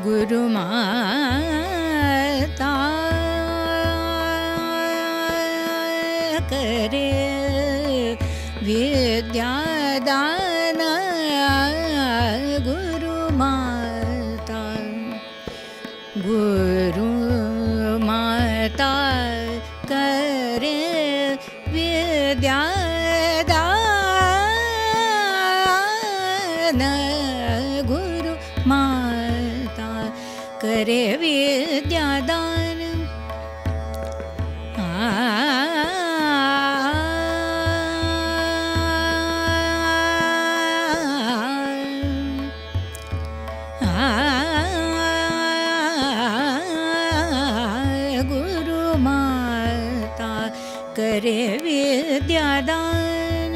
गुरु माता विद्यादान गुरुमाता गुरुमाता करे विद्यादान गुरुमाता करे विद्यादान गुरुमाता करे विद्यादान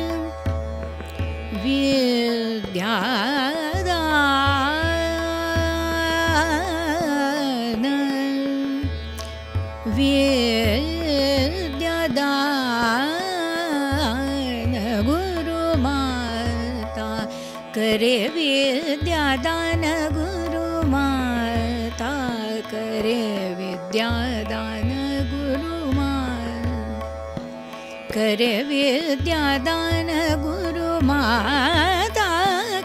विद्यादान विद्यादान गुरुमाता करे विद्यादान गुरुमाता करे विद्यादान करे विद्यादान गुरुमाता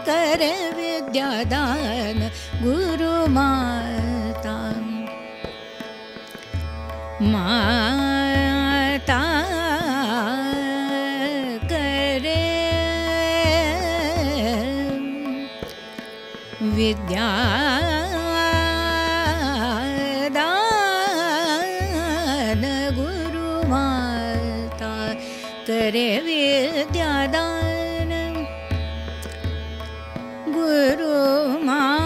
करे विद्यादान गुरुमाता माता करे विद्यादान गुरुमाता करे विद्यादान गुरुमाता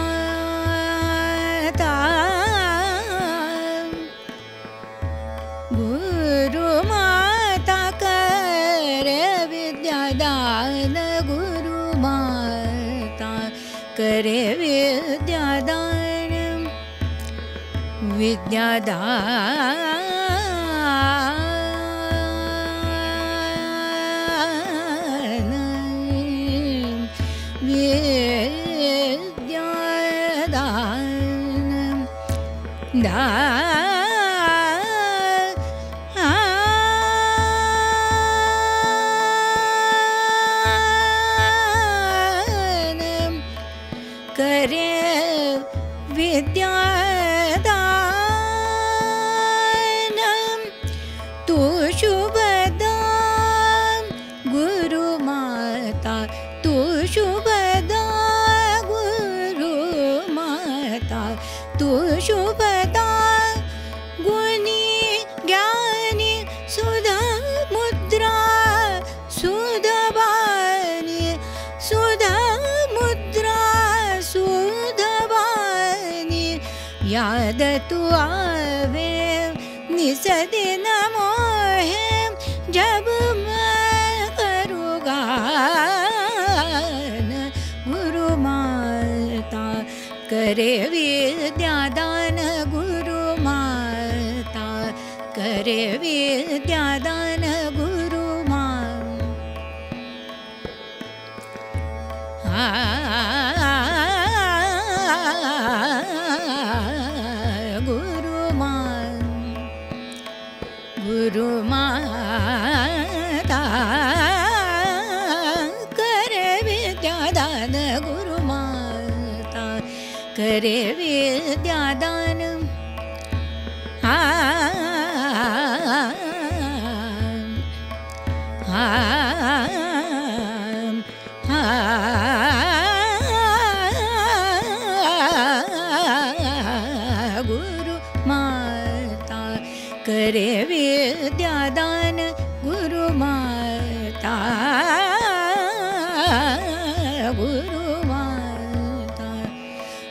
गुरुमाता करे विद्यादान गुरुमाता करे विद्यादान विद्यादान विद्यादान करे विद्यादान तू शुभदान गुरुमाता तू शुभदान गुरुमाता तू शुभदान गुणी ज्ञानी सुधा मुद्रा सुधबानी सुधा मुद्रा सुधबानी याद तू आवे निसदिन मोहे जब मैं करूँ गान गुरुमाता करे विद्यादान गुरुमाता करे विद्यादान गुरुमाता गुरुमाता करे विद्यादान गुरुमाता करे विद्यादान गुरुमाता करे विद्यादान गुरुमाता गुरुमाता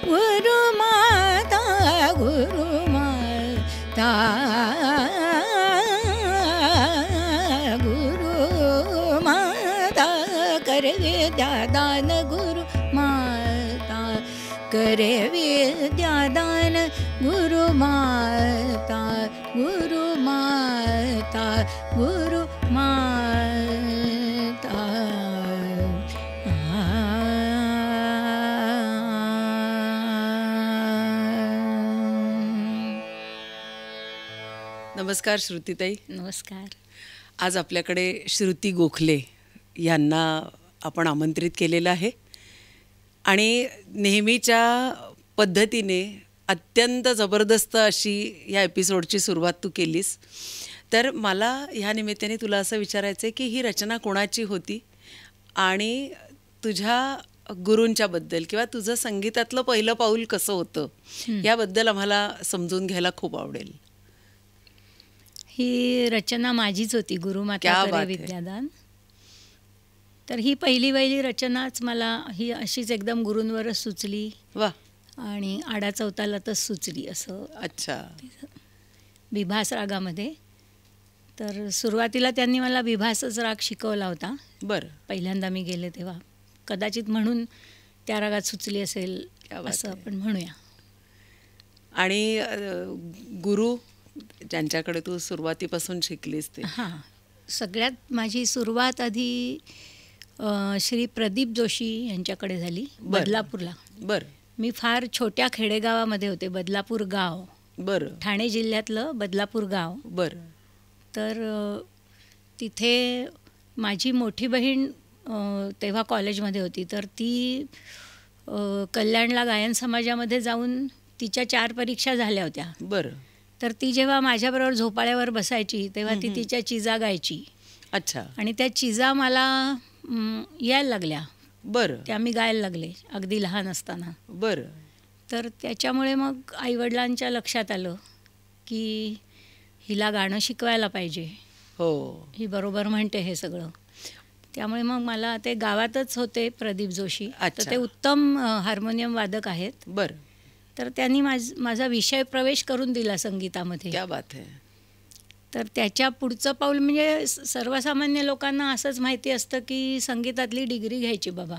गुरुमाता गुरुमाता गुरुमाता करे विद्यादान गुरुमाता करे विद्यादान गुरुमाता गुरुमाता गुरुमाता नमस्कार श्रुतीताई. नमस्कार. आज आपल्याकडे श्रुती गोखले यांना आपण आमंत्रित केलेलं आहे आणि नेहमीच्या पद्धतीने अत्यंत जबरदस्त अशी ह्या एपिसोडची सुरुवात तू केलीस. तर मला ह्या निमित्ताने तुला असं विचारायचं आहे की ही रचना कोणाची होती आणि तुझ्या गुरूंच्याबद्दल किंवा तुझं संगीतातलं पहिलं पाऊल कसं होतं याबद्दल आम्हाला समजून घ्यायला खूप आवडेल. ही रचना माझीच होती, गुरुमाता करे विद्यादान. तर ही पहिली रचनाच मला ही अशीच एकदम गुरूंवरच सुचली. वा. आणि आडा चौतालातच सुचली असं. अच्छा. बिभास रागामध्ये. तर सुरुवातीला त्यांनी मला बिभासच राग शिकवला होता. बरं. पहिल्यांदा मी गेले तेव्हा कदाचित म्हणून त्या रागात सुचली असेल असं आपण म्हणूया. आणि गुरु ज्यांच्याकडे तू सुरुवातीपासून शिकलीस ते? हां, सगळ्यात माझी सुरुवात आधी श्री प्रदीप जोशी यांच्याकडे झाली, बदलापूरला. बरं. मी फार छोट्या खेडेगावामध्ये होते, बदलापूर गाव. बरं. ठाणे जिल्ह्यातलं बदलापूर गाव. बरं. तर तिथे माझी मोठी बहीण तेव्हा कॉलेजमध्ये होती. तर ती कल्याणला गायन समाजामध्ये जाऊन तिच्या 4 परीक्षा झाल्या होत्या. बरं. तर ती जेव्हा माझ्याबरोबर झोपाळ्यावर बसायची तेव्हा ती तिच्या चिजा गायची. अच्छा. आणि त्या चिजा मला यायला लागल्या. बरं. त्या मी गायला लागले अगदी लहान असताना. बरं. तर त्याच्यामुळे मग आईवडिलांच्या लक्षात आलं की हिला गाणं शिकवायला पाहिजे. हो. ही बरोबर म्हणते हे सगळं. त्यामुळे मग मला ते गावातच होते प्रदीप जोशी. तर ते उत्तम हार्मोनियम वादक आहेत. बरं. तर त्यांनी माझा विषय प्रवेश करून दिला संगीतामध्ये. क्या बात आहे. तर त्याच्या पुढचं पाऊल म्हणजे सर्वसामान्य लोकांना असंच माहिती असतं की संगीतातली डिग्री घ्यायची बाबा,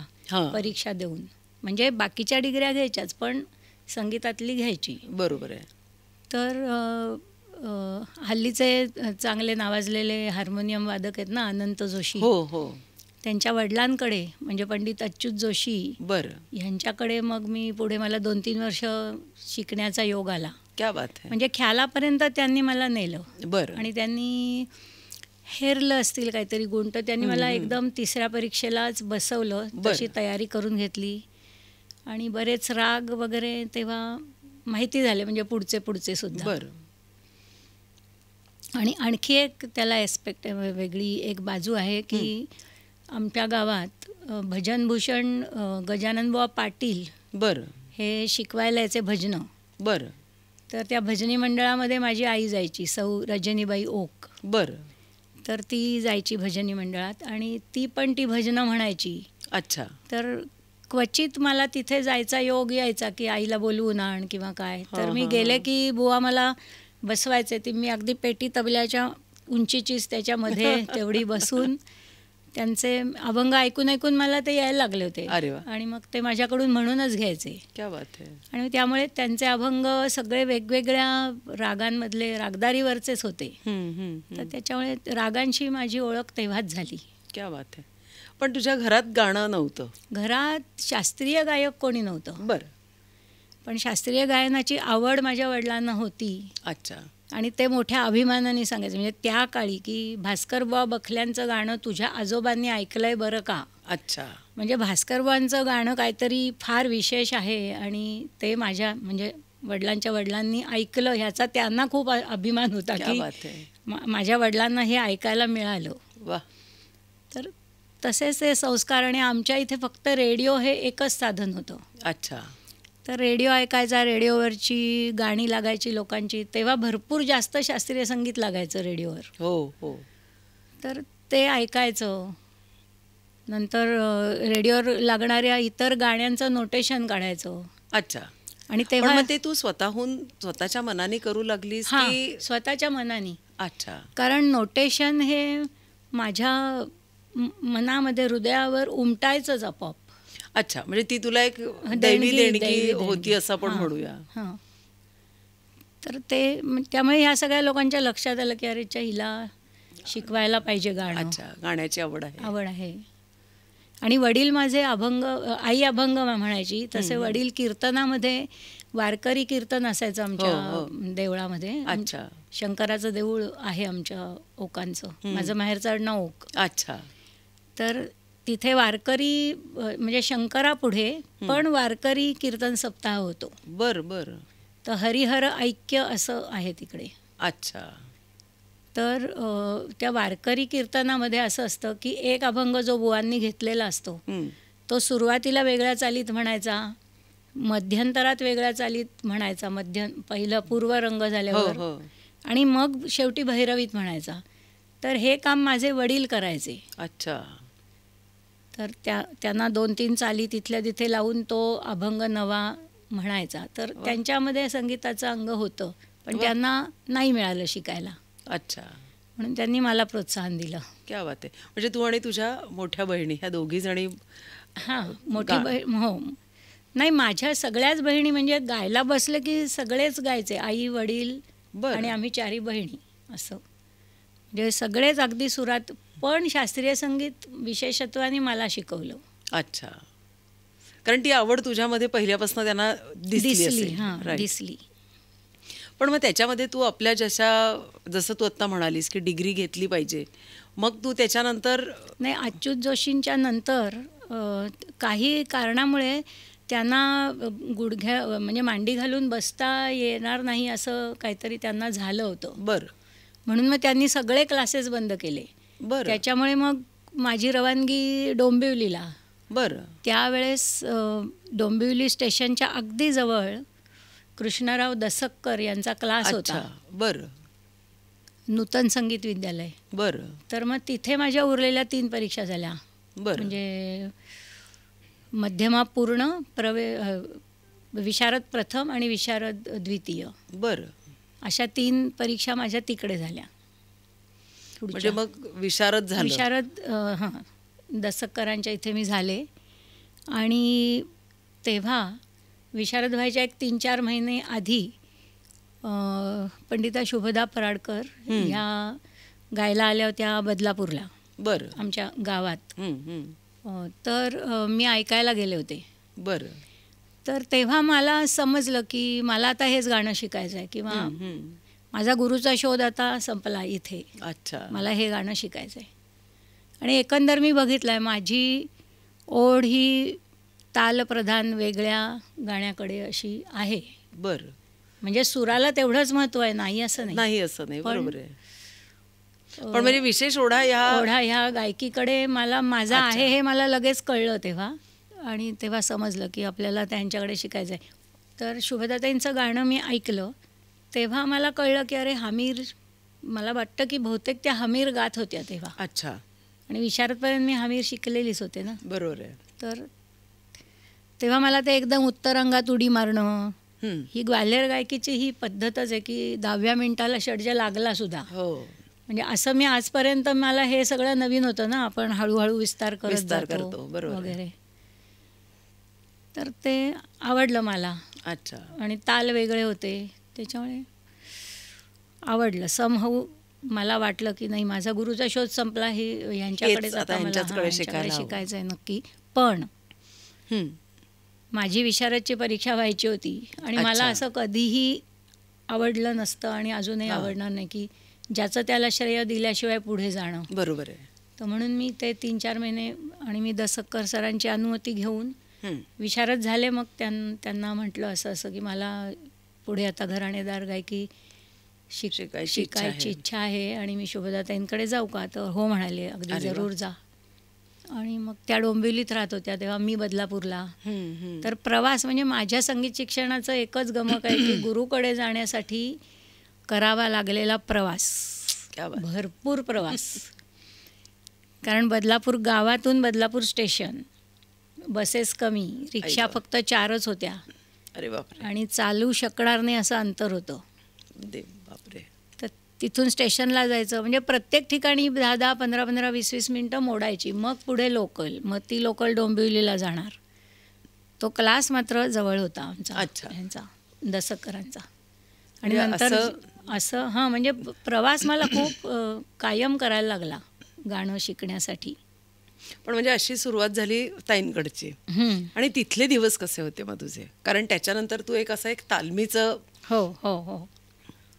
परीक्षा देऊन. म्हणजे बाकीच्या डिग्र्या घ्यायच्याच पण संगीतातली घ्यायची. बरोबर आहे. तर हल्लीचे चांगले नावाजलेले हार्मोनियम वादक आहेत ना, अनंत जोशी. हो हो. त्यांच्या वडिलांकडे म्हणजे पंडित अच्युत जोशी. बरं. ह्यांच्याकडे मग मी पुढे मला 2-3 वर्ष शिकण्याचा योग आला. क्या बात आहे. म्हणजे ख्यालापर्यंत त्यांनी मला नेलं. बरं. आणि त्यांनी हेरलं असतील काहीतरी गुण, तर त्यांनी मला एकदम 3ऱ्या परीक्षेलाच बसवलं. तशी तयारी करून घेतली आणि बरेच राग वगैरे तेव्हा माहिती झाले, म्हणजे पुढचे सुद्धा. बरं. आणि आणखी एक त्याला एस्पेक्ट वेगळी एक बाजू आहे की आमच्या गावात भजनभूषण गजाननबुवा पाटील बरं हे शिकवायला यायचे भजनं. बरं. तर त्या भजनी मंडळामध्ये माझी आई जायची, सौ रजनीबाई ओक. बरं. तर ती जायची भजनी मंडळात आणि ती पण ती भजनं म्हणायची. अच्छा. तर क्वचित मला तिथे जायचा योग यायचा की आईला बोलवून आण किंवा काय. तर मी गेले की बुवा मला बसवायचे. ती मी अगदी पेटी तबल्याच्या उंचीचीच त्याच्यामध्ये तेवढी बसून त्यांचे अभंग ऐकून मला ते यायला लागले होते. अरे वा. आणि मग ते माझ्याकडून म्हणूनच घ्यायचे. क्या बात आहे. आणि त्यामुळे त्यांचे अभंग सगळे वेगवेगळ्या रागांमधले रागदारीवरचेच होते. तर त्याच्यामुळे रागांशी माझी ओळख तेव्हाच झाली. क्या बात आहे. पण तुझ्या घरात गाणं नव्हतं? घरात शास्त्रीय गायक कोणी नव्हतं. बरं. पण शास्त्रीय गायनाची आवड माझ्या वडिलांना होती. अच्छा. आणि ते मोठ्या अभिमानाने सांगायचं, म्हणजे त्या काळी की भास्करबुवा बखल्यांचं गाणं तुझ्या आजोबांनी ऐकलंय बरं का. अच्छा. म्हणजे भास्करबुवांचं गाणं काहीतरी फार विशेष आहे आणि ते माझ्या म्हणजे वडिलांच्या वडिलांनी ऐकलं ह्याचा त्यांना खूप अभिमान होता की माझ्या वडिलांना हे ऐकायला मिळालं. वा. तर तसेच ते संस्कार. आणि आमच्या इथे फक्त रेडिओ हे एकच साधन होतं. अच्छा. तर रेडिओ ऐकायचा, रेडिओवरची गाणी लागायची लोकांची. तेव्हा भरपूर जास्त शास्त्रीय संगीत लागायचं रेडिओवर. हो हो. तर ते ऐकायचं. नंतर रेडिओवर लागणाऱ्या इतर गाण्यांचं नोटेशन काढायचं. अच्छा. आणि तेव्हा ते तू स्वतःच्या मनाने करू लागलीस की? स्वतःच्या मनाने. अच्छा. कारण नोटेशन हे माझ्या मनामध्ये हृदयावर उमटायचंच आपोआप. अच्छा. म्हणजे ती तुला एक दैवी देणगी होती असं आपण म्हणूया. हां. तर ते त्यामुळे ह्या सगळ्या लोकांच्या लक्षात आलं की अरे हिला शिकवायला पाहिजे गाणं. अच्छा. गाण्याची आवड आहे. आणि वडील माझे अभंग, आई अभंग म्हणायची. तसे वडील कीर्तनामध्ये वारकरी कीर्तन असायचं आमच्या देवळामध्ये. अच्छा. शंकराचं देऊळ आहे आमच्या ओकांचं. माझं माहेरचं आडनाव ओक. अच्छा. तर तिथे वारकरी म्हणजे शंकरापुढे पण वारकरी कीर्तन सप्ताह होतो. बर बर. तर हरिहर ऐक्य असं आहे तिकडे. अच्छा. तर त्या वारकरी कीर्तनामध्ये असं असतं की एक अभंग जो बुवांनी घेतलेला असतो तो सुरुवातीला वेगळ्या चालीत म्हणायचा, मध्यंतरात वेगळ्या चालीत म्हणायचा, पहिलं पूर्व रंग झाल्यावर, आणि मग शेवटी भैरवीत म्हणायचा. तर हे काम माझे वडील करायचे. अच्छा. तर त्यांना 2-3 चाली तिथल्या तिथे लावून तो अभंग नवा म्हणायचा. तर त्यांच्यामध्ये संगीताचं अंग होतं, पण त्यांना नाही मिळालं शिकायला. अच्छा. म्हणून त्यांनी मला प्रोत्साहन दिलं. क्या बात आहे. म्हणजे तू आणि तुझ्या मोठ्या बहिणी ह्या दोघी जणी? हां, मोठी बहीण. हो, नाही, माझ्या सगळ्याच बहिणी म्हणजे गायला बसलं की सगळेच गायचे, आई वडील आणि आम्ही 4 बहिणी असं. म्हणजे सगळेच अगदी सुरात. पण शास्त्रीय संगीत विशेषत्वाने मला शिकवलं. अच्छा. कारण ती आवड तुझ्यामध्ये पहिल्यापासून त्यांना दिसली. हां, दिसली. पण मग त्याच्यामध्ये तू आपल्या जसं तू आत्ता म्हणालीस की डिग्री घेतली पाहिजे, मग तू त्याच्यानंतर? नाही, अच्युत जोशींच्या नंतर काही कारणामुळे त्यांना म्हणजे मांडी घालून बसता येणार नाही असं काहीतरी त्यांना झालं होतं. बरं. म्हणून मग त्यांनी सगळे क्लासेस बंद केले. बरं. त्याच्यामुळे मग माझी रवानगी डोंबिवलीला. बरं. त्यावेळेस डोंबिवली स्टेशनच्या अगदी जवळ कृष्णराव दसक्कर यांचा क्लास होता. बरं. नूतन संगीत विद्यालय. बरं. तर मग तिथे माझ्या उरलेल्या 3 परीक्षा झाल्या. बरं. म्हणजे मध्यमा पूर्ण, विशारद प्रथम आणि विशारद द्वितीय. बरं. अशा 3 परीक्षा माझ्या तिकडे झाल्या. म्हणजे मग विशारद झालं? विशारद हां, दसक्करांच्या इथे मी झाले. आणि तेव्हा विशारद व्हायच्या एक 3-4 महिने आधी पंडिता शुभदा पराडकर ह्या गायला आल्या होत्या बदलापूरला. बरं. आमच्या गावात. तर मी ऐकायला गेले होते. बरं. तर तेव्हा मला समजलं की मला आता हेच गाणं शिकायचं आहे, किंवा माझा गुरुचा शोध आता संपला इथे. अच्छा. मला हे गाणं शिकायचं आहे. आणि एकंदर मी बघितलं आहे माझी ओढ ही तालप्रधान वेगळ्या गाण्याकडे अशी आहे. बरं. म्हणजे सुराला तेवढंच महत्त्व आहे, नाही असं नाही. नाही असं नाही, बरोबर आहे. पण म्हणजे विशेष ओढा ह्या गायकीकडे माझा आहे हे मला लगेच कळलं तेव्हा. आणि तेव्हा समजलं की आपल्याला त्यांच्याकडे शिकायचं आहे. तर शुभदाताईंचं गाणं मी ऐकलं तेव्हा मला कळलं की अरे हमीर, मला वाटतं की बहुतेक त्या हमीर गात होत्या तेव्हा. अच्छा. आणि विशारदपर्यंत मी हमीर शिकलेलीच होते ना. बरोबर आहे. तर तेव्हा मला ते एकदम उत्तरांगात उडी मारणं, ही ग्वाल्हेर गायकीची ही पद्धतच आहे की 10व्या मिनिटाला षड्ज लागला सुद्धा. हो. म्हणजे असं मी आजपर्यंत, मला हे सगळं नवीन होतं ना, आपण हळूहळू विस्तार करतो वगैरे. तर ते आवडलं मला. अच्छा. आणि ताल वेगळे होते त्याच्यामुळे आवडलं. समहाऊ मला वाटलं की नाही, माझा गुरुचा शोध संपला, हे ह्यांच्याकडेच आता मला शिकायचं आहे नक्की. पण माझी विशारदची परीक्षा व्हायची होती आणि मला असं कधीही आवडलं नसतं आणि अजूनही आवडणार नाही की ज्याचं त्याला श्रेय दिल्याशिवाय पुढे जाणं. बरोबर आहे. तर म्हणून मी ते 3-4 महिने आणि मी दसक्कर सरांची अनुमती घेऊन विशारद झाले. मग त्यांना म्हटलं असं की मला पुढे आता घराणेदार गायकी शिकायची इच्छा आहे आणि मी शुभदाताईंकडे जाऊ का? तर हो म्हणाले, अगदी जरूर जा. आणि मग त्या डोंबिवलीत राहत होत्या तेव्हा, मी बदलापूरला. तर प्रवास म्हणजे माझ्या संगीत शिक्षणाचं एकच गमक आहे की गुरुकडे जाण्यासाठी करावा लागलेला प्रवास, भरपूर प्रवास. कारण बदलापूर गावातून बदलापूर स्टेशन, बसेस कमी, रिक्षा फक्त 4च होत्या. अरे बापरे. आणि चालू शकणार नाही असं अंतर होतं. बापरे. तर तिथून स्टेशनला जायचं म्हणजे प्रत्येक ठिकाणी 10-10, 15-15, 20-20 मिनटं मोडायची. मग पुढे लोकल, मग ती लोकल डोंबिवलीला जाणार. तो क्लास मात्र जवळ होता आमचा, ह्यांचा दसक्करांचा. आणि नंतर असं म्हणजे प्रवास मला खूप कायम करायला लागला गाणं शिकण्यासाठी. पण म्हणजे अशी सुरुवात झाली ताईंकडची. आणि तिथले दिवस कसे होते मग तुझे? कारण त्याच्यानंतर तू एक तालमीचं हो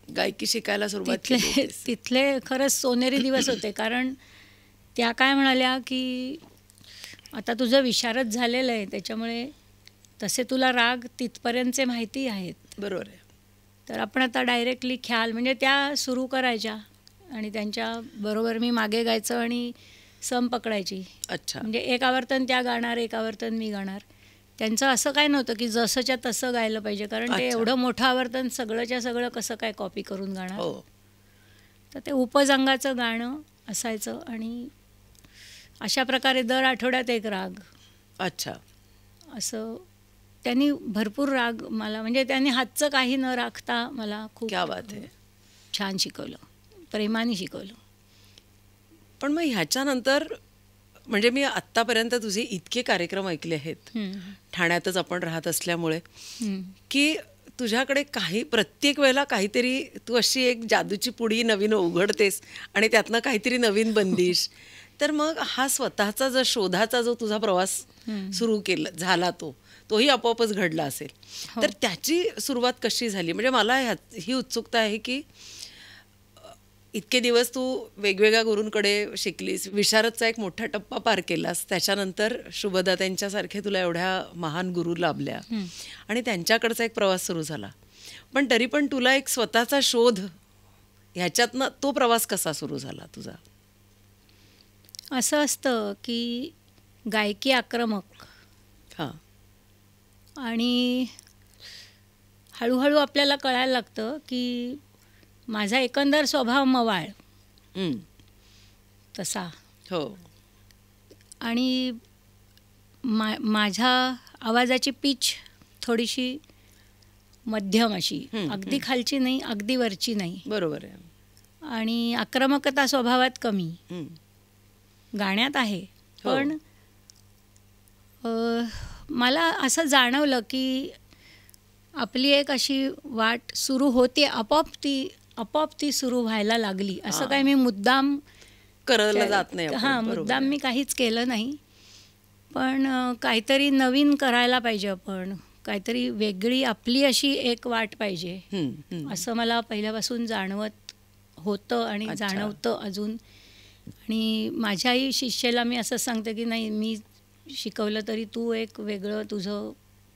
गायकी शिकायला सुरुवात केली. तिथले खरंच सोनेरी दिवस होते. कारण त्या काय म्हणाल्या की आता तुझं विशारद झालेलं आहे त्याच्यामुळे तसे तुला राग तिथपर्यंतचे माहिती आहेत. बरोबर आहे. तर आपण आता डायरेक्टली ख्याल म्हणजे त्या सुरू करायच्या आणि त्यांच्या बरोबर मी मागे गायचं आणि सम पकडायची. अच्छा. म्हणजे एक आवर्तन त्या गाणार, एक आवर्तन मी गाणार. त्यांचं असं काय नव्हतं की जसंच्या तसं गायलं पाहिजे, कारण ते एवढं मोठं आवर्तन सगळंच्या सगळं कसं काय कॉपी करून गाणार. तर ते उपजंगाचं गाणं असायचं आणि अशा प्रकारे दर आठवड्यात एक राग. अच्छा. असं त्यांनी भरपूर राग मला, म्हणजे त्यांनी हातचं काही न राखता मला खूप क्या बात आहे. छान शिकवलं, प्रेमाने शिकवलं. पण मग ह्याच्यानंतर म्हणजे मी आत्तापर्यंत तुझे इतके कार्यक्रम ऐकले आहेत, ठाण्यातच आपण राहत असल्यामुळे, की तुझ्याकडे काही प्रत्येक वेळेला काहीतरी तू अशी एक जादूची पुडी नवीन उघडतेस आणि त्यातनं काहीतरी नवीन बंदिश. तर मग हा स्वतःचा जो शोधाचा जो तुझा प्रवास सुरू केला झाला तोही आपोआपच घडला असेल. तर त्याची सुरुवात कशी झाली? म्हणजे मला ही उत्सुकता आहे की इतके दिवस तू वेगवेगळ्या गुरूंकडे शिकलीस, विशारदचा एक मोठा टप्पा पार केलास, त्याच्यानंतर शुभदा त्यांच्यासारखे तुला एवढ्या महान गुरु लाभल्या आणि त्यांच्याकडचा एक प्रवास सुरू झाला. पण तरी पण तुला एक स्वतःचा शोध, ह्याच्यातनं तो प्रवास कसा सुरू झाला तुझा? असं असतं की गायकी आक्रमक आणि हळूहळू आपल्याला कळायला लागतं की माझा एकंदर स्वभाव मवाळ तसा. हो. आणि माझ्या आवाजाची पिच थोडीशी मध्यम अशी, अगदी खालची नाही, अगदी वरची नाही. बरोबर आहे. आणि आक्रमकता स्वभावात कमी, गाण्यात आहे. पण मला असं जाणवलं की आपली एक अशी वाट सुरू होते, आपोआप ती सुरू व्हायला लागली. असं काय मी मुद्दाम करायला जात नाही. मुद्दाम मी काहीच केलं नाही. पण काहीतरी नवीन करायला पाहिजे, आपण काहीतरी वेगळी आपली अशी एक वाट पाहिजे, असं मला पहिल्यापासून जाणवत होतं आणि जाणवतं अजून. आणि माझ्याही शिष्येला मी असं सांगते की नाही, मी शिकवलं तरी तू एक वेगळं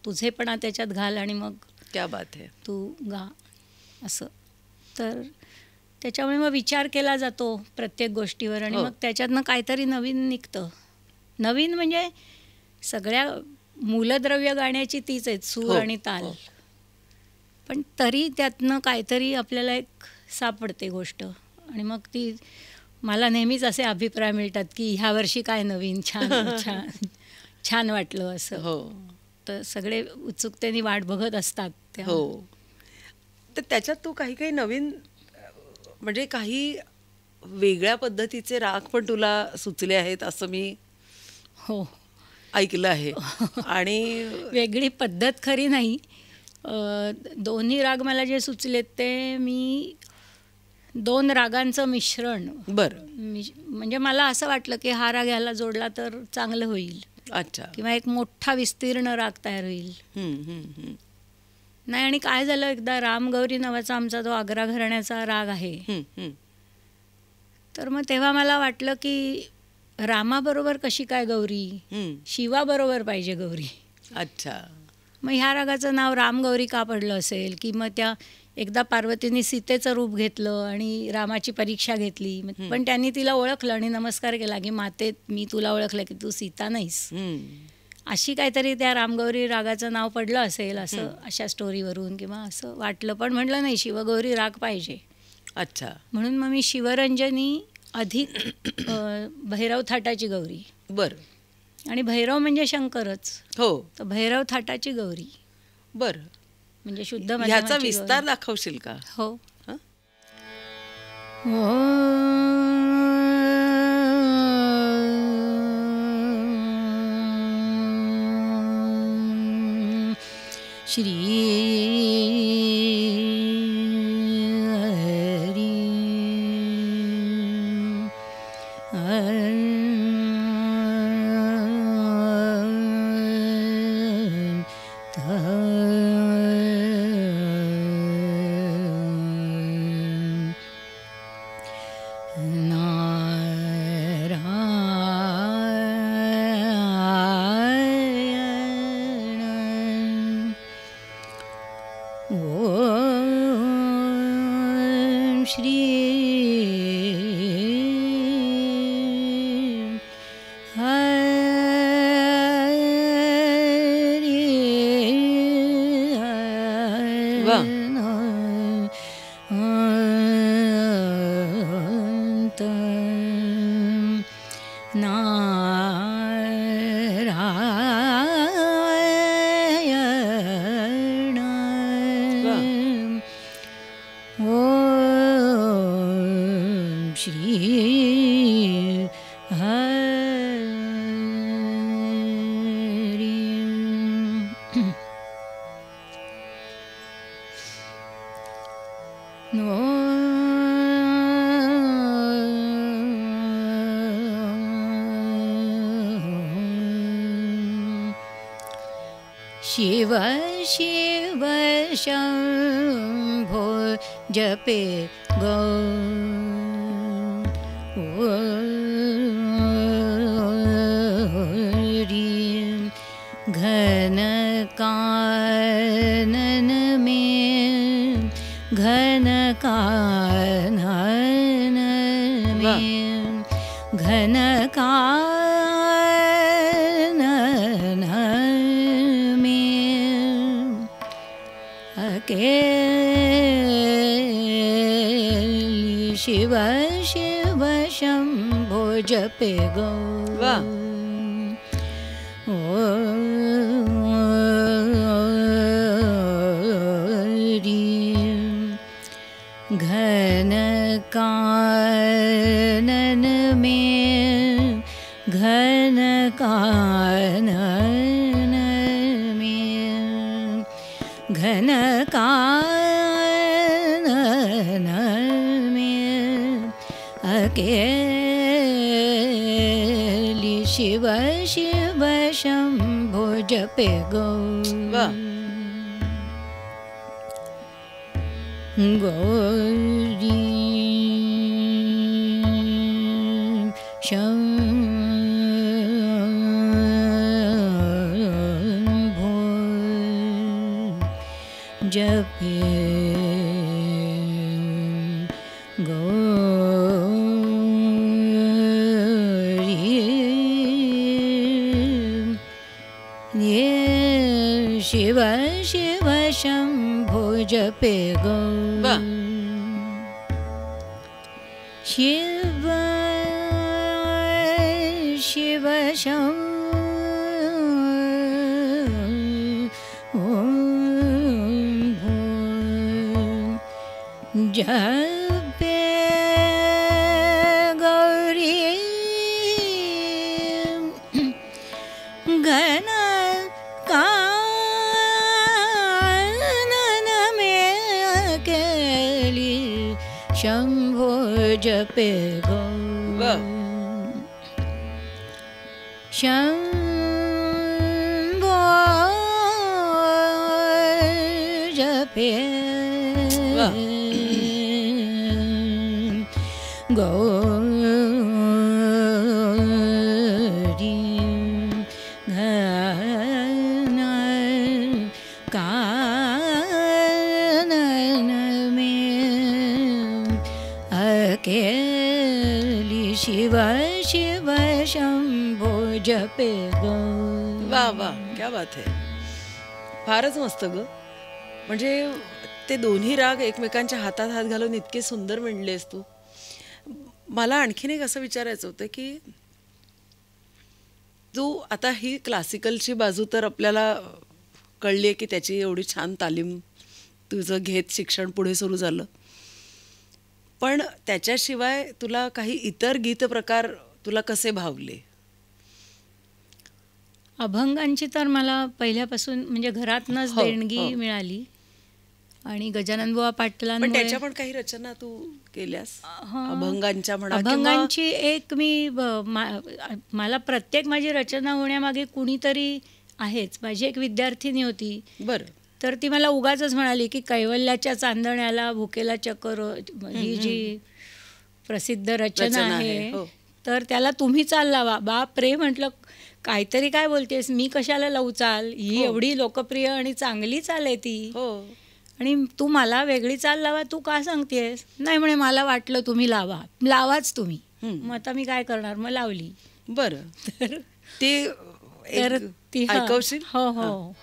तुझेपणा त्याच्यात घाल आणि मग क्या बात आहे, तू गा असं. तर त्याच्यामुळे मग विचार केला जातो प्रत्येक गोष्टीवर आणि मग त्याच्यातनं काहीतरी नवीन निघतं. नवीन म्हणजे सगळ्या मूलद्रव्य गाण्याची तीच आहेत, सूर आणि ताल. पण तरी त्यातनं काहीतरी आपल्याला एक सापडते गोष्ट. आणि मग ती मला नेहमीच असे अभिप्राय मिळतात की ह्या वर्षी काय नवीन छान छान छान वाटलं असं. तर सगळे उत्सुकतेने वाट बघत असतात. तर त्याच्यात तू काही नवीन, म्हणजे काही वेगळ्या पद्धतीचे राग पण तुला सुचले आहेत असं मी ऐकलं आहे. आणि वेगळी पद्धत खरी नाही, दोन्ही राग मला जे सुचलेत ते मी 2 रागांचं मिश्रण. म्हणजे मला असं वाटलं की हा राग ह्याला जोडला तर चांगलं होईल. अच्छा. किंवा एक मोठा विस्तीर्ण राग तयार होईल. नाही, आणि काय झालं, एकदा रामगौरी नावाचा आमचा जो आग्रा घराण्याचा राग आहे, तर मग तेव्हा मला वाटलं की रामाबरोबर कशी काय गौरी, शिवाबरोबर पाहिजे गौरी. अच्छा. मग ह्या रागाचं नाव रामगौरी का पडलं असेल? की मग त्या एकदा पार्वतीने सीतेचं रूप घेतलं आणि रामाची परीक्षा घेतली, पण त्यांनी तिला ओळखलं आणि नमस्कार केला की माते, मी तुला ओळखलं की तू सीता नाहीस. अशी काहीतरी त्या रामगौरी रागाचं नाव पडलं असेल असं, अशा स्टोरीवरून किंवा असं वाटलं. पण म्हटलं नाही, शिवगौरी राग पाहिजे. अच्छा. म्हणून मग मी शिवरंजनी अधिक भैरव थाटाची गौरी. आणि भैरव म्हणजे शंकरच. तर भैरव थाटाची गौरी. म्हणजे शुद्ध ह्याचा विस्तार दाखवशील का? श्री श्री वा. शिव शिव शंभो जपे गौरी घन कानन में घन कानन में घन कानन में अकेली शिव शिव शंभो जपे गौरी घन कानन में घन कानन में घन कानन में अकेली शिव शिव शंभो जपे गौरी शंभो जपे गौरी ये शिव शिव शंभो जपे शिव शिव शंभो जपे गौरी घन कानन में अकेली शंभो जपे शंभो जपे गौरी घन कानन में अकेली शिव शिव शंभो जपे वा वा, क्या बात आहे. फारच मस्त ग. म्हणजे ते दोन्ही राग एकमेकांच्या हातात हात घालून इतके सुंदर म्हणलेस तू. मला आणखीन एक असं विचारायचं होतं की तू आता ही क्लासिकलची बाजू तर आपल्याला कळली आहे की त्याची एवढी छान तालीम तुझं घेत शिक्षण पुढे सुरू झालं, पण त्याच्याशिवाय तुला काही इतर गीत प्रकार तुला कसे भावले? अभंगांची तर मला पहिल्यापासून म्हणजे घरातनच देणगी मिळाली आणि गजानन बुवा पाटलांमुळे. पण त्याच्या पण काही रचना तू केल्यास अभंगांच्या म्हणा? अभंगांची एक मी मला प्रत्येक माझी रचना होण्यामागे कुणीतरी आहेच. माझी एक विद्यार्थिनी होती, बरं, तर ती मला उगाचच म्हणाली की कैवल्याच्या चांदण्याला भुकेला चकर ही जी प्रसिद्ध रचना आहे, तर त्याला तुम्ही चाल लावा. बाप रे म्हटलं, काहीतरी काय बोलतेस, मी कशाला लावू चाल, ही एवढी लोकप्रिय आणि चांगली चाल आहे ती. आणि तू मला वेगळी चाल लावा तू का सांगतेस? नाही म्हणे मला वाटलं तुम्ही लावाच तुम्ही. मग आता मी काय करणार, मग लावली. बरं, तर ते ती ऐकवशील? हो हो.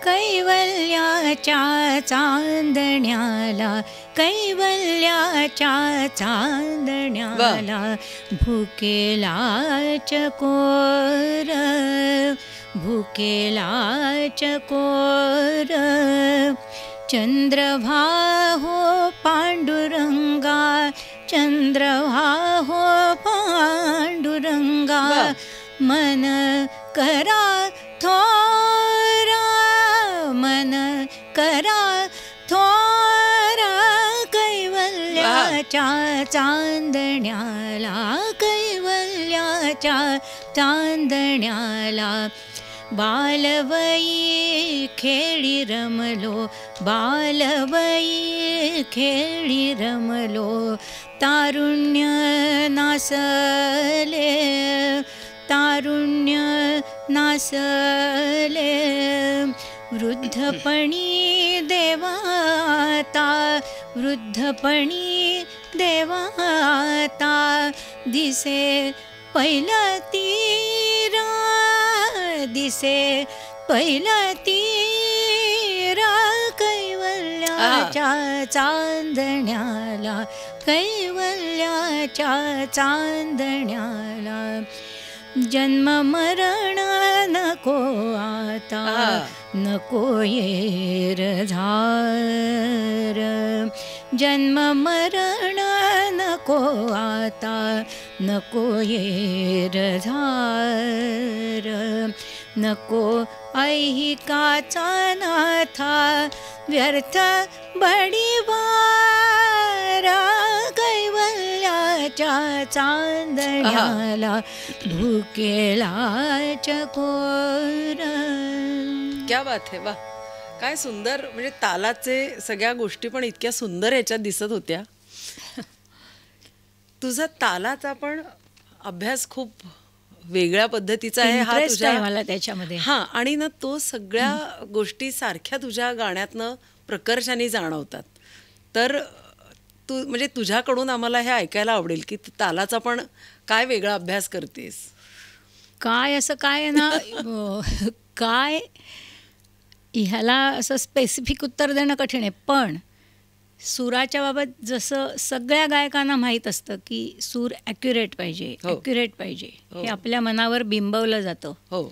कैवल्याच्या चांदण्याला, कैवल्याच्या चांदण्याला भुकेला चकोर, भुकेला चकोर. चंद्रभा हो पांडुरंगा, चंद्रभा हो पांडुरंगा. मन करा थोरा, मन करा थोरा. कैवल्याच्या चांदण्याला, कैवल्याच्या चांदण्याला. बालवयी खेळी रमलो, बालवयी खेळी रमलो. तारुण्य नासले, तारुण्य नासले. वृद्धपणी देवाता, वृद्धपणी देवाता. दिसे पहिला तीरा, दिसे पहिला तीरा. कैवल्याच्या चांदण्याला, कैवल्याच्या चांदण्याला. जन्म मरण नको आता, नको येर झार. जन्म मरण नको आता, नको येर झार. नको ऐहिकाचा नाथा, व्यर्थ बडीवारा. कैवल्याच्या चांदण्याला भुकेला चकोर. क्या बात आहे, वा, काय सुंदर. म्हणजे तालाचे सगळ्या गोष्टी पण इतक्या सुंदर ह्याच्यात दिसत होत्या. तुझा तालाचा पण अभ्यास खूप वेगळ्या पद्धतीचा आहे हा तुझ्या, मला त्याच्यामध्ये. हां, आणि ना तो सगळ्या गोष्टी सारख्या तुझ्या गाण्यातनं प्रकर्षाने जाणवतात. तर तू म्हणजे तुझ्याकडून आम्हाला हे ऐकायला आवडेल की तालाचा पण काय वेगळा अभ्यास करतेस. काय असं काय ना काय ह्याला असं स्पेसिफिक उत्तर देणं कठीण आहे. पण सुराच्या बाबत जसं सगळ्या गायकांना माहीत असतं की सूर ॲक्युरेट पाहिजे, ॲक्युरेट पाहिजे, हे आपल्या मनावर बिंबवलं जातं. हो.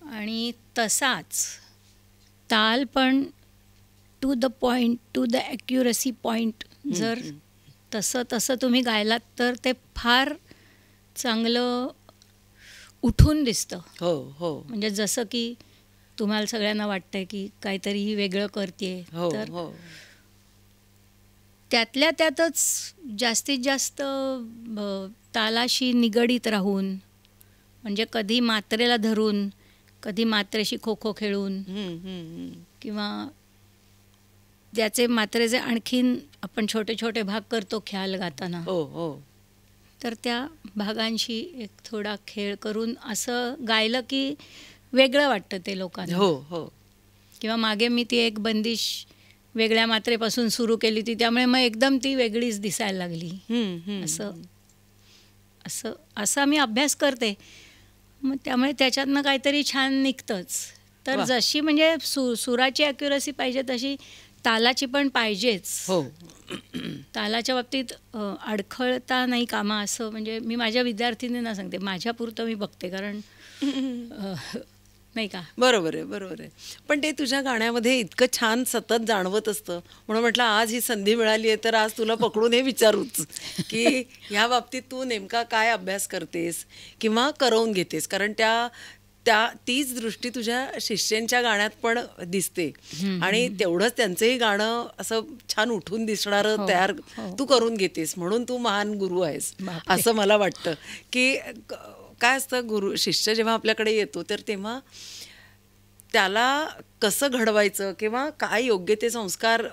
आणि तसाच ताल पण to the point, to the accuracy point जर तसं तुम्ही गायलात तर ते फार चांगलं उठून दिसतं. हो हो. म्हणजे जसं की तुम्हाला सगळ्यांना वाटतंय की काहीतरी ही वेगळं करते, तर त्यातल्या त्यातच जास्तीत जास्त तालाशी निगडीत राहून, म्हणजे कधी मात्रेला धरून, कधी मात्रेशी खो खो खेळून, किंवा त्याचे मात्रेचे आणखीन आपण छोटे छोटे भाग करतो ख्याल गाताना. हो हो. तर त्या भागांशी एक थोडा खेळ करून असं गायलं की वेगळं वाटतं ते लोकांना. हो हो. किंवा मागे मी ती एक बंदिश वेगळ्या मात्रेपासून सुरू केली होती, त्यामुळे मग एकदम ती वेगळीच दिसायला लागली. असं असं असा मी अभ्यास करते, मग त्यामुळे त्याच्यातनं काहीतरी छान निघतंच. तर जशी म्हणजे सुराची ॲक्युरसी पाहिजे तशी तालाची पण पाहिजेच. हो. तालाच्या बाबतीत अडखळता नाही कामा, असं म्हणजे मी माझ्या विद्यार्थिनींना सांगते. माझ्यापुरतं मी बघते, कारण नाही का. बरोबर आहे, बरोबर आहे. पण ते तुझ्या गाण्यामध्ये इतकं छान सतत जाणवत असतं, म्हणून म्हटलं आज ही संधी मिळाली आहे तर आज तुला पकडून हे विचारूच की ह्या बाबतीत तू नेमका काय अभ्यास करतेस किंवा करवून घेतेस. कारण तीच दृष्टी तुझ्या शिष्यांच्या गाण्यात पण दिसते, आणि तेवढंच त्यांचंही गाणं असं छान उठून दिसणारं तयार तू करून घेतेस. म्हणून तू महान गुरु आहेस असं मला वाटतं. की काय असतं, गुरु शिष्य जेव्हा आपल्याकडे येतो तर तेव्हा त्याला कसं घडवायचं किंवा काय योग्य ते संस्कार,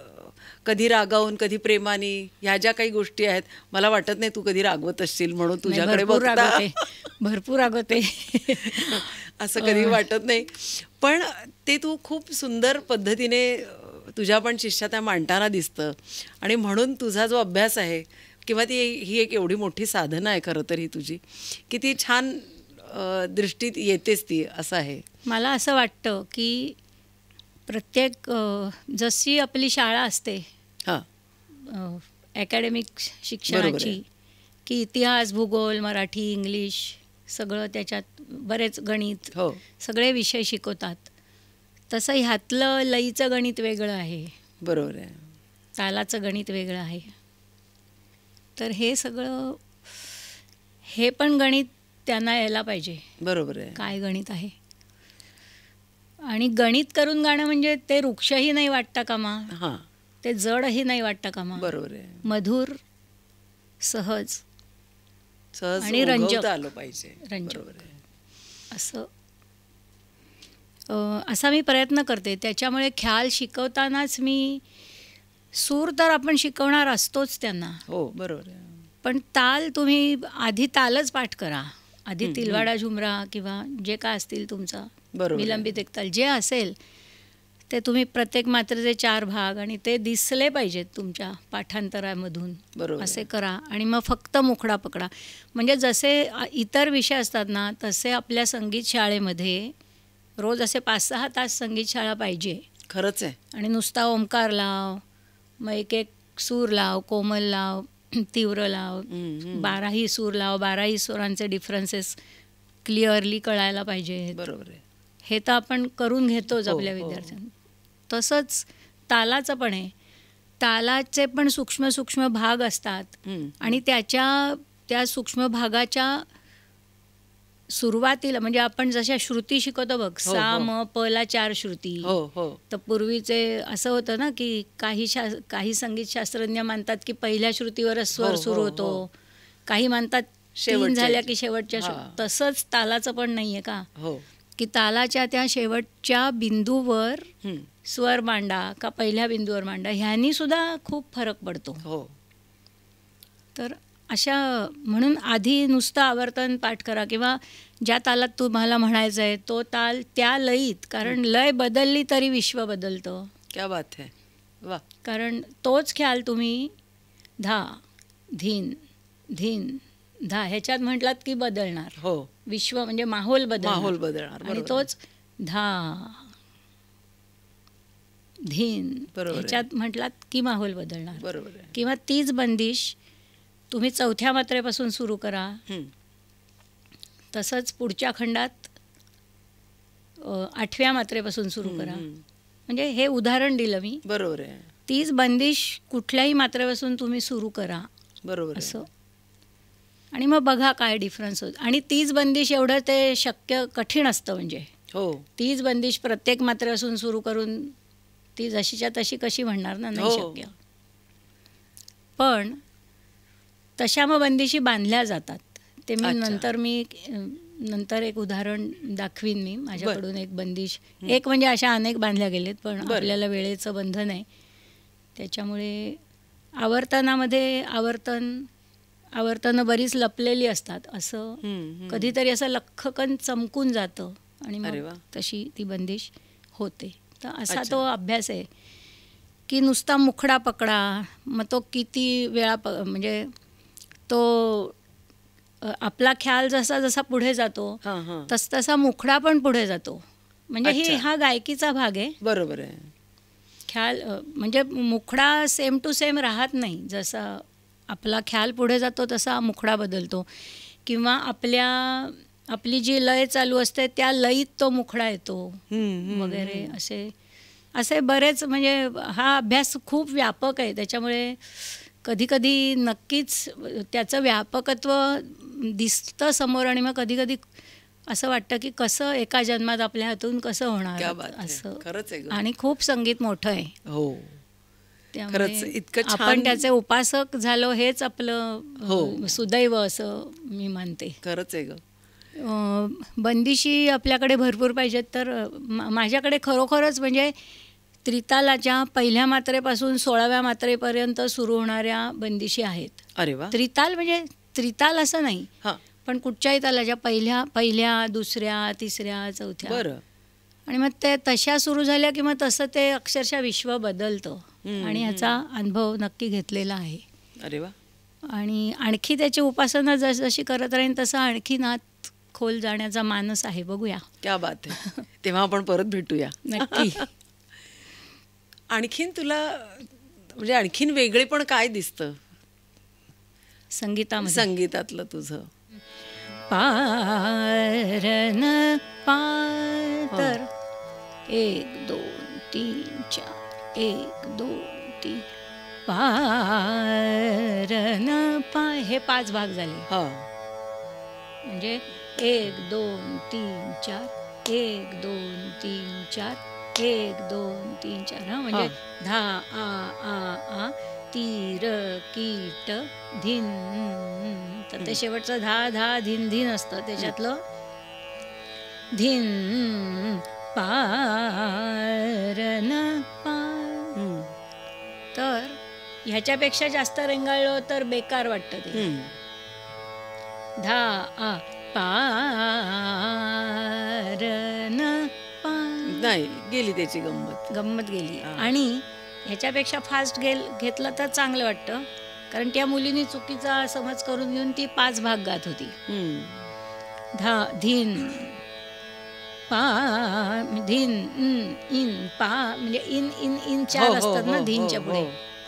कधी रागावून कधी प्रेमाने, ह्या ज्या काही गोष्टी आहेत, मला वाटत नाही तू कधी रागवत असशील म्हणून तुझ्याकडे भरपूर रागवते असं कधी वाटत नाही. पण ते तू खूप सुंदर पद्धतीने तुझ्या पण शिष्या त्या मांडताना दिसतं. आणि म्हणून तुझा जो अभ्यास आहे किंवा ही एक एवढी मोठी साधना आहे खरं तर ही तुझी, की ती छान दृष्टीत येतेच ती, असं आहे. मला असं वाटतं की प्रत्येक जशी आपली शाळा असते हां, अकॅडमिक शिक्षणाची, की इतिहास, भूगोल, मराठी, इंग्लिश सगळं त्याच्यात, बरेच गणित, हो सगळे विषय शिकवतात, तसं ह्यातलं लईचं गणित वेगळं आहे, बरोबर आहे. तालाचं गणित वेगळं आहे. तर हे सगळं, हे पण गणित त्यांना यायला पाहिजे, बरोबर आहे. काय गणित आहे. आणि गणित करून गाणं म्हणजे ते वृक्षही नाही वाटता कामा, हां, ते जडही नाही वाटता कामा, बरोबर आहे. मधुर, सहज सहज आणि रंजक. उगवता आलं पाहिजे. रंजक. बरोबर आहे. असं असा मी प्रयत्न करते. त्याच्यामुळे ख्याल शिकवतानाच मी, सूर तर आपण शिकवणार असतोच त्यांना, हो बरोबर आहे. पण ताल तुम्ही आधी तालच पाठ करा. आधी तिलवाडा झुमरा किंवा जे काय असतील तुमचा बरोबर आहे. विलंबित एकताल जे असेल ते तुम्ही प्रत्येक मात्रेचे 4 भाग आणि ते दिसले पाहिजेत तुमच्या पाठांतरामधून, बरोबर असे आहे. करा. आणि मग फक्त मुखडा पकडा. म्हणजे जसे इतर विषय असतात ना, तसे आपल्या संगीत शाळेमध्ये रोज असे 5-6 तास संगीत शाळा पाहिजे. खरंच आहे. आणि नुसता ओंकार लाव, मग एक एक सूर लाव, कोमल लाव, तीव्र लाव, 12ही सूर लाव, 12ही सुरांचे डिफरन्सेस क्लिअरली कळायला पाहिजे. बरोबर आहे. हे तर आपण करून घेतोच हो, आपल्या हो. विद्यार्थ्यांना. तसंच तालाचं पण आहे. तालाचे पण सूक्ष्म सूक्ष्म भाग असतात आणि त्या सूक्ष्म भागाच्या सुरुवातीला, म्हणजे आपण जशा श्रुती शिकवतो बघ, हो, सा हो. म प ला 4 श्रुती. हो हो तर पूर्वीचे असं होतं ना, की काही संगीतशास्त्रज्ञ मानतात की पहिल्या श्रुतीवरच स्वर हो, सुरू हो, होतो, हो. काही मानतात 3 शेवटच्या झाल्या ह्याची. की शेवटच्या हां. तसंच तालाचं पण नाही आहे का, हो की तालाच्या त्या शेवटच्या बिंदूवर हं. स्वर मांडा का पहिल्या बिंदूवर मांडा, ह्यांनी सुद्धा खूप फरक पडतो. हो तर अशा, म्हणून आधी नुसतं आवर्तन पाठ करा किंवा ज्या तालात तुम्हाला म्हणायचं आहे तो ताल त्या लयीत, कारण लय बदलली तरी विश्व बदलतं. क्या बात है. वा. कारण तोच ख्याल तुम्ही धा, धीन, धीन, धा ह्याच्यात म्हटलात की बदलणार हो विश्व, म्हणजे माहोल माहोल बदलणार. बदलणार. आणि बरोबर तोच धा, धीन बरोबर आहे. ह्याच्यात म्हटलात की माहोल बदलणार. बरोबर आहे. किंवा तीच बंदिश तुम्ही 4थ्या मात्रेपासून सुरू करा, हं. तसंच पुढच्या खंडात 8व्या मात्रेपासून सुरू करा. म्हणजे हे उदाहरण दिलं मी. बरोबर आहे. तीच बंदिश कुठल्याही मात्रेपासून तुम्ही सुरू करा बरोबर आहे. असं. आणि मग बघा काय डिफरन्स होत. आणि तीच बंदिश एवढं ते शक्य कठीण असतं. म्हणजे हो तीच बंदिश प्रत्येक मात्रेपासून सुरू करून ती जशीच्या तशी कशी म्हणणार ना, नाही हो. शक्य. पण तशा मग बंदिशी बांधल्या जातात. ते मी अच्छा. नंतर एक उदाहरण दाखवीन मी माझ्याकडून. एक बंदिश, एक म्हणजे अशा अनेक बांधल्या गेलेत, पण बरं. आपल्याला वेळेचं बंधन आहे त्याच्यामुळे आवर्तनामध्ये आवर्तनं बरीच लपलेली असतात. असं कधीतरी असं लख्खकन चमकून जातं आणि अरे मग वा. तशी ती बंदिश होते. तर असा अच्छा. तो अभ्यास आहे की नुसता मुखडा पकडा, मग तो किती वेळा म्हणजे तो आपला ख्याल जसा जसा पुढे जातो हां हां. तसा मुखडा पण पुढे जातो. म्हणजे अच्छा. हा गायकीचा भाग आहे. बरोबर आहे. ख्याल म्हणजे मुखडा सेम टू सेम राहत नाही. जसा आपला ख्याल पुढे जातो तसा मुखडा बदलतो. किंवा आपली जी लय चालू असते त्या लयीत तो मुखडा येतो वगैरे. असे बरेच, म्हणजे हा अभ्यास खूप व्यापक आहे. त्याच्यामुळे कधीकधी नक्कीच त्याचं व्यापकत्व दिसतं समोर आणि मग कधीकधी असं वाटतं की कसं एका जन्मात आपल्या हातून कसं क्या होणार बात है. असं. खरंच आहे गं. आणि खूप संगीत मोठं आहे. हो खरंच त्यामुळे इतकं छान. आपण त्याचे उपासक झालो हेच आपलं हो. सुदैव असं मी मानते. खरंच आहे ग. बंदिशी आपल्याकडे भरपूर पाहिजेत. तर माझ्याकडे खरोखरच म्हणजे त्रितालाच्या पहिल्या मात्रेपासून 16व्या मात्रेपर्यंत सुरू होणाऱ्या बंदिशी आहेत. अरे वा. त्रिताल म्हणजे त्रिताल असं नाही, हां पण कुठच्याही तालाच्या पहिल्या, दुसऱ्या, तिसऱ्या, चौथ्या बरं. आणि मग ते तशा सुरू झाल्या की मग तसं ते अक्षरशः विश्व बदलतं. आणि ह्याचा अनुभव नक्की घेतलेला आहे. अरे वा. आणि आणखी त्याची उपासना जशी करत राहीन तसं आणखी नात खोल जाण्याचा मानस आहे. बघूया. क्या बात आहे. तेव्हा आपण परत भेटूया नक्की. आणखीन तुला म्हणजे आणखीन वेगळे पण काय दिसतं संगीतामध्ये? संगीतातलं तुझं? पारन पातर 1 2 3 4 1 2 3 पारन पा हे 5 भाग झाले. हा म्हणजे 1 2 3 4 1 2 3 4 1 2 3 4 हा म्हणजे धा आ आ आ तीर कीट धिन. तर ते शेवटचं धा धा धिन धिन असतं. त्याच्यातलं धिन पारन पा. तर ह्याच्यापेक्षा जास्त रेंगाळलो तर बेकार वाटतं ते. धा आ पारन पा. नाही गेली त्याची गंमत गेली. आणि ह्याच्यापेक्षा फास्ट घेतलं तर चांगलं वाटतं. कारण त्या मुलीने चुकीचा समज करून घेऊन ती 5 भाग गात होती. धा धिन पा धिन इन पा म्हणजे इन इन इन 4 असतात ना धिनच्या पुढे.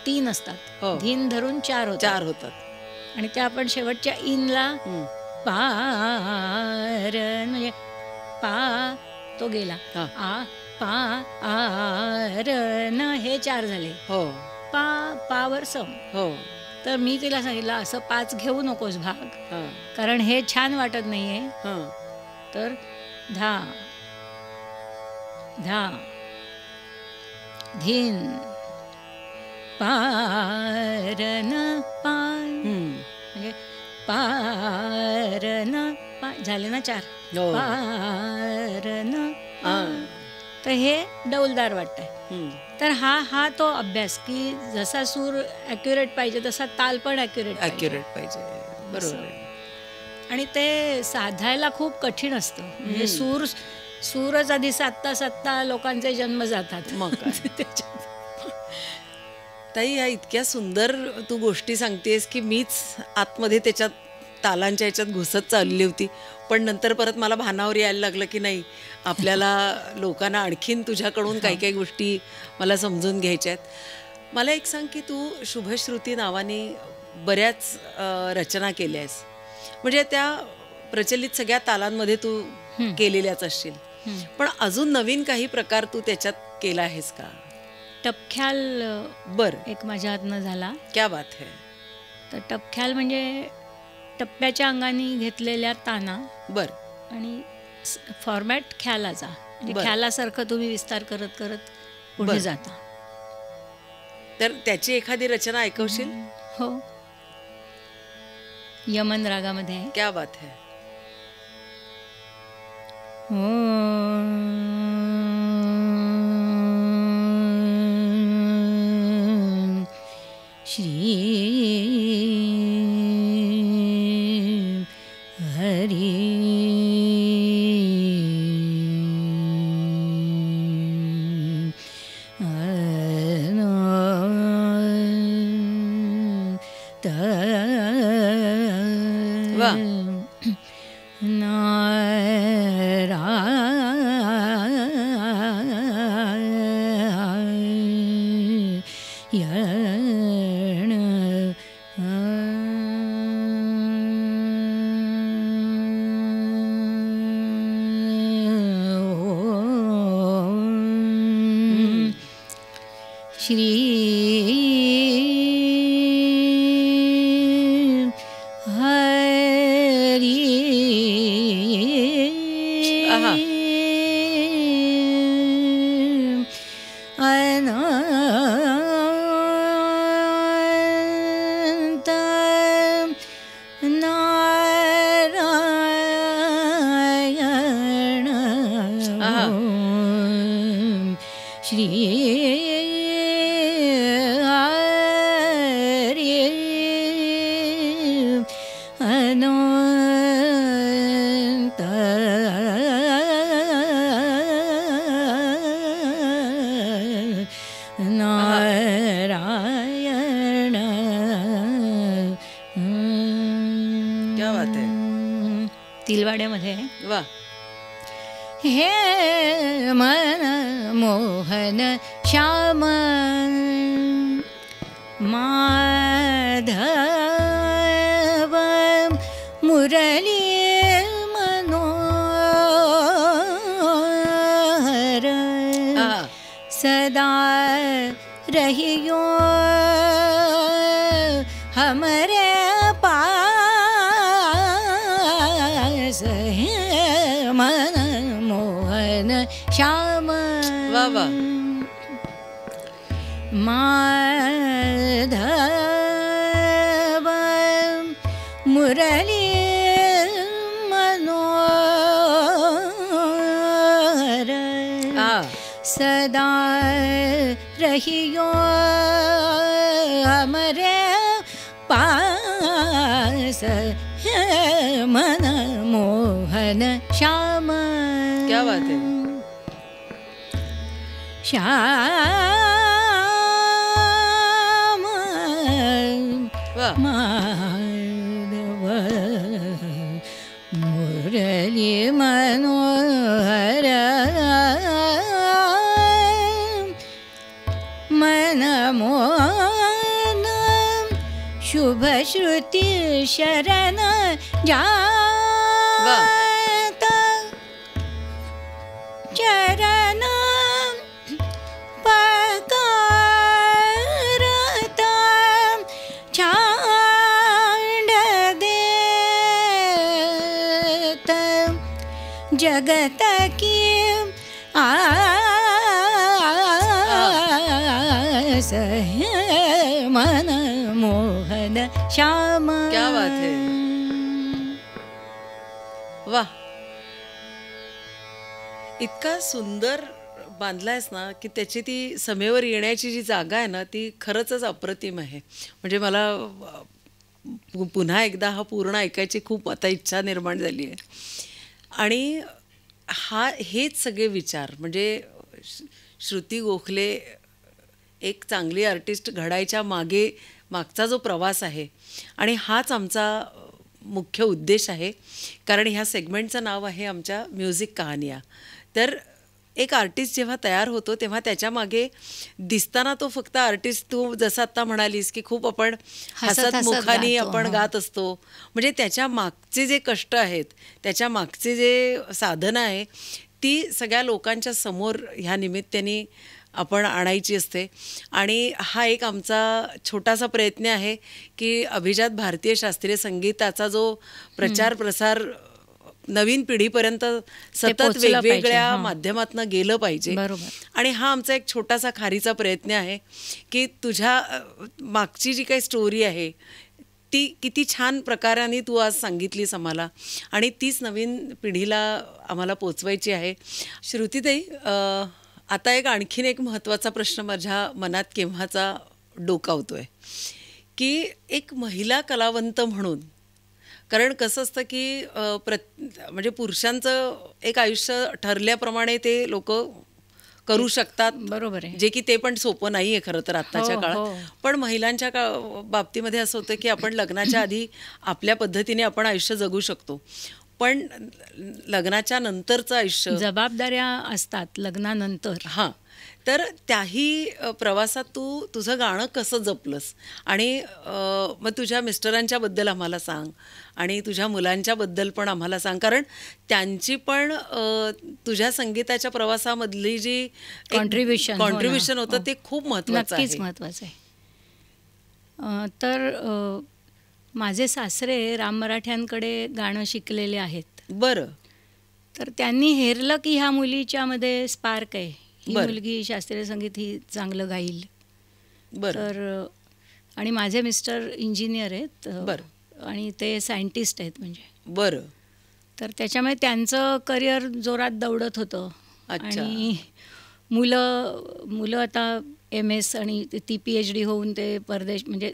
3 असतात. धिन धरून 4 होतात. आणि त्या आपण शेवटच्या इनला पारन म्हणजे पा तो गेला. आ पा आरन हे 4 झाले. पा पावर सम. तर मी तिला सांगितलं असं 5 घेऊ नकोस भाग, कारण हे छान वाटत नाहीये. तर धा धा धिन पारन पा म्हणजे पारन पा झाले ना 4. पारन तर हे डौलदार वाटतंय. तर हा तो अभ्यास की जसा सूर ॲक्युरेट पाहिजे तसा ताल पण ॲक्युरेट पाहिजे. बरोबर. आणि ते साधायला खूप कठीण असतं. म्हणजे सूरच आधी साधता लोकांचे जन्म जातात. मग ताई ह्या इतक्या सुंदर तू गोष्टी सांगतेस की मीच आतमध्ये त्याच्यात तालांच्या ह्याच्यात घुसत चालली होती. पण नंतर परत मला भानावर यायला लागलं की नाही, आपल्याला लोकांना आणखीन तुझ्याकडून काही काही गोष्टी मला समजून घ्यायच्या आहेत. मला एक सांग की तू शुभश्रुती नावाने बऱ्याच रचना केल्या आहेस. म्हणजे त्या प्रचलित सगळ्या तालांमध्ये तू केलेल्याच असशील. पण अजून नवीन काही प्रकार तू त्याच्यात केला आहेस का? टपख्याल एक माझ्या हातनं झाला. क्या बात है. तर टपख्याल म्हणजे टप्प्याच्या अंगाने घेतलेल्या ताना. आणि फॉर्मॅट ख्यालाचा. म्हणजे ख्यालासारखं तुम्ही विस्तार करत करत पुढे जाता. तर त्याची एखादी रचना ऐकवशील? हो. यमन रागामध्ये आहे. क्या बात है. श्री हरी क्या बात आहे. तिलवाड्यामध्ये आहे. वा. हे मन मोहन श्याम माधव मुरली मनोहर सदा रहियो हमरे पास हे मन मोहन श्याम. वा वा. माधव मुरली मनोहर सदा रहियो हमरे पास हे मन मोहन श्याम. क्या बात है. श्याम माधव मुरली मनोहर मन मोहन शुभ श्रुती शरण जात चरण पकारत छांड देत जगत की आस है मन मोहन श्याम. क्या बात है. वा. इतका सुंदर बांधलायस ना की त्याची ती समेवर येण्याची जी जागा आहे ना ती खरंच अप्रतिम आहे. म्हणजे मला पुन्हा एकदा हा पूर्ण ऐकायची खूप आता इच्छा निर्माण झाली आहे. आणि हेच सगळे विचार म्हणजे श्रुती गोखले एक चांगली आर्टिस्ट घडायच्या मागचा जो प्रवास आहे आणि हाच आमचा मुख्य उद्देश आहे. कारण ह्या सेगमेंटचं नाव आहे आमच्या म्युझिक कहानिया. तर एक आर्टिस्ट जेव्हा तयार होतो तेव्हा त्याच्या मागे दिसताना तो फक्त आर्टिस्ट, तू जसं आत्ता म्हणालीस की खूप आपण हसत मुखाने आपण गात असतो, म्हणजे त्याच्या मागचे जे कष्ट आहेत, त्याच्या मागचे जे साधना आहे ती सगळ्या लोकांच्या समोर ह्या निमित्ताने आपण आणायची असते. आणि हा एक आमचा छोटासा प्रयत्न आहे की अभिजात भारतीय शास्त्रीय संगीताचा जो प्रचार प्रसार नवीन पिढीपर्यंत सतत वेगवेगळ्या माध्यमातून गेलं पाहिजे. आणि हा आमचा एक छोटासा खारीचा प्रयत्न आहे की तुझ्या मागची जी काही स्टोरी आहे ती किती छान प्रकाराने तू आज सांगितलीस आम्हाला आणि तीच नवीन पिढीला आम्हाला पोचवायची आहे. श्रुतीताई, आता आणखीन एक महत्त्वाचा प्रश्न माझ्या मनात केव्हाचा डोकावतोय की एक महिला कलावंत म्हणून, कारण कसं असतं की म्हणजे पुरुषांचं एक आयुष्य ठरल्याप्रमाणे ते लोक करू शकतात, बरोबर आहे, जे की ते पण सोपं नाही आहे खरं तर आत्ताच्या काळात. पण महिलांच्या बाबतीमध्ये असं होतं की आपण लग्नाच्या आधी आपल्या पद्धतीने आपण आयुष्य जगू शकतो, पण लग्नाच्या नंतरचं आयुष्य जबाबदाऱ्या असतात लग्नानंतर. हां, तर त्याही प्रवासात तू तुझं गाणं कसं जपलंस आणि मग तुझ्या मिस्टरांच्याबद्दल आम्हाला सांग आणि तुझ्या मुलांच्याबद्दल पण आम्हाला सांग, कारण त्यांची पण तुझ्या संगीताच्या प्रवासामधली जी कॉन्ट्रीब्युशन होतं ते खूप महत्त्वाचं आहे. नक्कीच महत्त्वाचं आहे. तर माझे सासरे राम मराठ्यांकडे गाणं शिकलेले आहेत. बरं. तर त्यांनी हेरलं की ह्या मुलीच्यामध्ये स्पार्क आहे, ही मुलगी शास्त्रीय संगीत ही चांगलं गाईल. तर आणि माझे मिस्टर इंजिनियर आहेत आणि ते सायंटिस्ट आहेत म्हणजे. बरं. तर त्याच्यामुळे त्यांचं करिअर जोरात दौडत होतं. आणि मुलं आता MS आणि ती PhD होऊन ते म्हणजे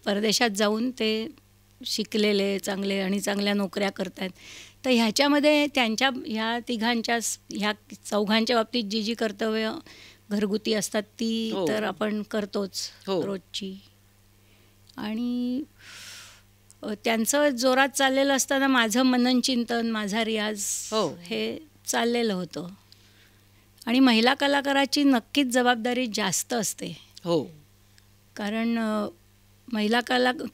परदेशात जाऊन ते शिकलेले चांगले आणि चांगल्या नोकऱ्या करतात. तर ह्याच्यामध्ये त्यांच्या ह्या तिघांच्या ह्या चौघांच्या बाबतीत जी कर्तव्य घरगुती असतात ती तर आपण करतोच रोजची. आणि त्यांचं जोरात चाललेलं असताना माझं मनन चिंतन, माझा रियाज हो. हे चाललेलं होतं. आणि महिला कलाकाराची नक्कीच जबाबदारी जास्त असते. हो. कारण महिला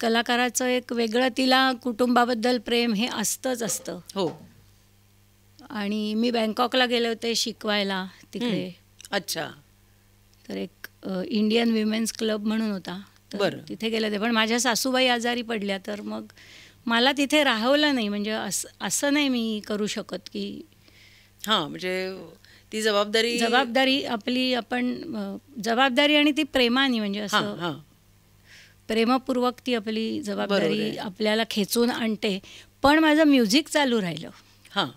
कलाकाराचं एक वेगळं, तिला कुटुंबाबद्दल प्रेम हे असतं. हो. आणि मी बँकॉकला गेले होते शिकवायला तिकडे. अच्छा. तर एक इंडियन विमेन्स क्लब म्हणून होता, तर तिथे गेले होते. पण माझ्या सासूबाई आजारी पडल्या, तर मग मला तिथे राहवलं नाही. म्हणजे असं नाही मी करू शकत की हां, म्हणजे ती जबाबदारी आपली, आपण जबाबदारी आणि ती प्रेमाने, म्हणजे असं प्रेमपूर्वक ती आपली जबाबदारी आपल्याला खेचून आणते. पण माझं म्युझिक चालू राहिलं. हां,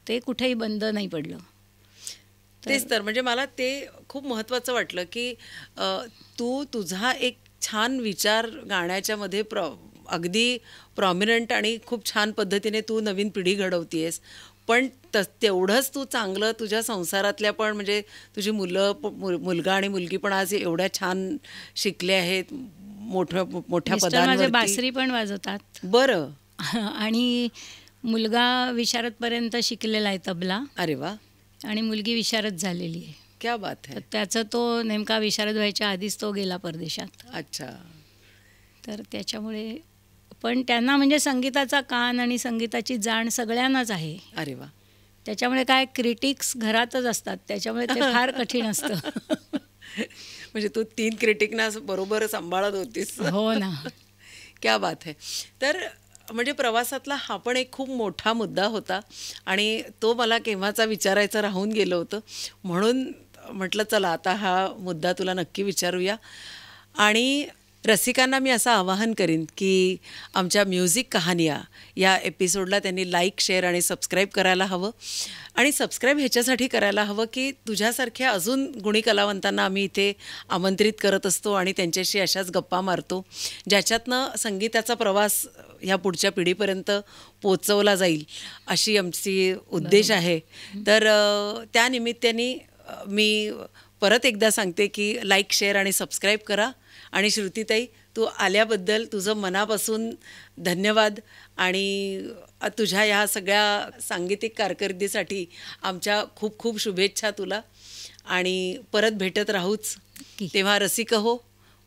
ते कुठेही बंद नाही पडलं. तेच तर, म्हणजे मला ते खूप महत्त्वाचं वाटलं की तुझा एक छान विचार गाण्याच्या मध्ये अगदी प्रॉमिनंट आणि खूप छान पद्धतीने तू नवीन पिढी घडवतीयस. पण तेवढंच तू चांगलं तुझ्या संसारातल्या पण, म्हणजे तुझी मुलगा आणि मुलगी पण आज एवढ्या छान शिकले आहेत, मोठ्या पदांवरती. माझे बासरी पण वाजवतात. बरं. आणि मुलगा विशारदपर्यंत शिकलेला आहे तबला. अरे वा. आणि मुलगी विशारद झालेली आहे. क्या बात है. त्याचा तो नेमका विशारद व्हायच्या आधीच तो गेला परदेशात. अच्छा. तर त्याच्यामुळे पण त्यांना म्हणजे संगीताचा कान आणि संगीताची जाण सगळ्यांनाच आहे. अरे वा. त्याच्यामुळे काय, क्रिटिक्स घरातच असतात, त्याच्यामुळे ते फार कठीण असतं. म्हणजे तू 3 क्रिटिकना बरोबर सांभाळत होतीस. हो ना. क्या बात है. तर म्हणजे प्रवासातला हा पण एक खूप मोठा मुद्दा होता आणि तो मला केव्हाचा विचारायचं राहून गेलं होतं. म्हणून म्हटलं चला आता हा मुद्दा तुला नक्की विचारूया. आणि रसिकांना मी असं आवाहन करीन की आमच्या म्युझिक कहानिया या एपिसोडला त्यांनी लाईक, शेअर आणि सबस्क्राईब करायला हवं. आणि सबस्क्राईब ह्याच्यासाठी करायला हवं की तुझ्यासारख्या अजून गुणी कलावंतांना आम्ही इथे आमंत्रित करत असतो आणि त्यांच्याशी अशाच गप्पा मारतो, ज्याच्यातनं संगीताचा प्रवास ह्या पुढच्या पिढीपर्यंत पोचवला जाईल, अशी आमची उद्देश आहे. तर त्या निमित्ताने मी परत एकदा सांगते की लाईक, शेअर आणि सबस्क्राईब करा. आणि श्रुतीताई, तू आल्याबद्दल तुझं मनापासून धन्यवाद. आणि तुझ्या ह्या सगळ्या सांगीतिक कारकिर्दीसाठी आमच्या खूप खूप शुभेच्छा तुला. आणि परत भेटत राहूच. तेव्हा रसिक हो,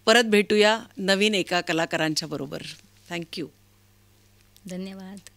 परत भेटूया नवीन एका कलाकारांच्या बरोबर. थँक्यू. धन्यवाद.